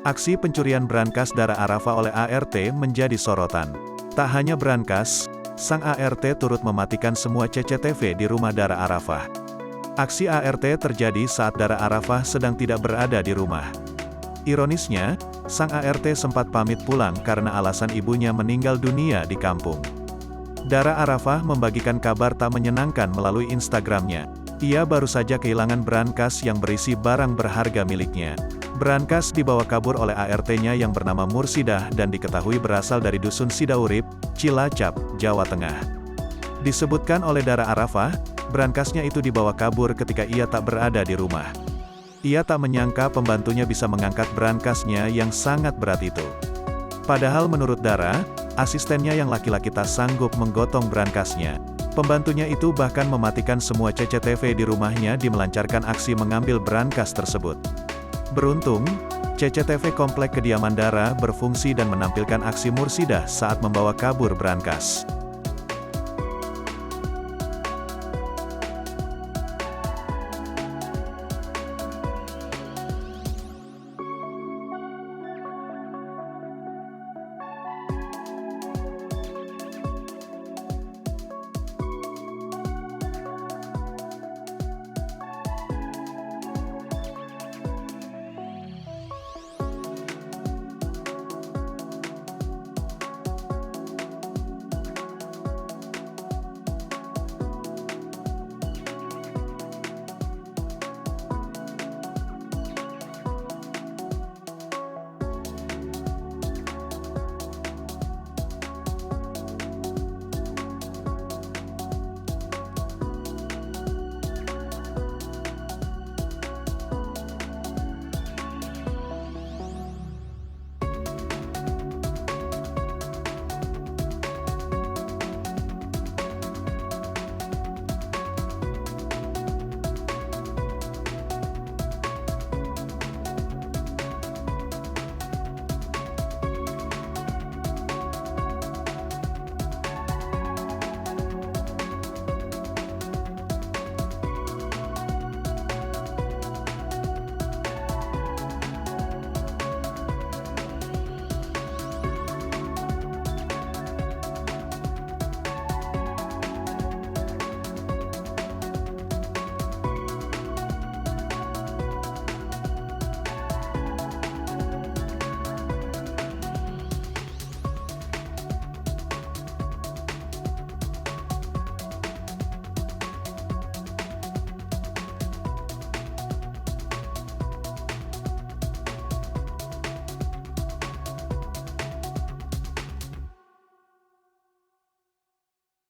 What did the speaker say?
Aksi pencurian berangkas Dara Arafah oleh ART menjadi sorotan. Tak hanya berangkas, sang ART turut mematikan semua CCTV di rumah Dara Arafah. Aksi ART terjadi saat Dara Arafah sedang tidak berada di rumah. Ironisnya, sang ART sempat pamit pulang karena alasan ibunya meninggal dunia di kampung. Dara Arafah membagikan kabar tak menyenangkan melalui Instagramnya. Ia baru saja kehilangan berangkas yang berisi barang berharga miliknya. Berangkas dibawa kabur oleh ART-nya yang bernama Mursidah dan diketahui berasal dari Dusun Sidaurip, Cilacap, Jawa Tengah. Disebutkan oleh Dara Arafah, berangkasnya itu dibawa kabur ketika ia tak berada di rumah. Ia tak menyangka pembantunya bisa mengangkat berangkasnya yang sangat berat itu. Padahal menurut Dara, asistennya yang laki-laki tak sanggup menggotong berangkasnya. Pembantunya itu bahkan mematikan semua CCTV di rumahnya di melancarkan aksi mengambil berangkas tersebut. Beruntung, CCTV komplek kediaman Dara berfungsi dan menampilkan aksi Mursidah saat membawa kabur berangkas.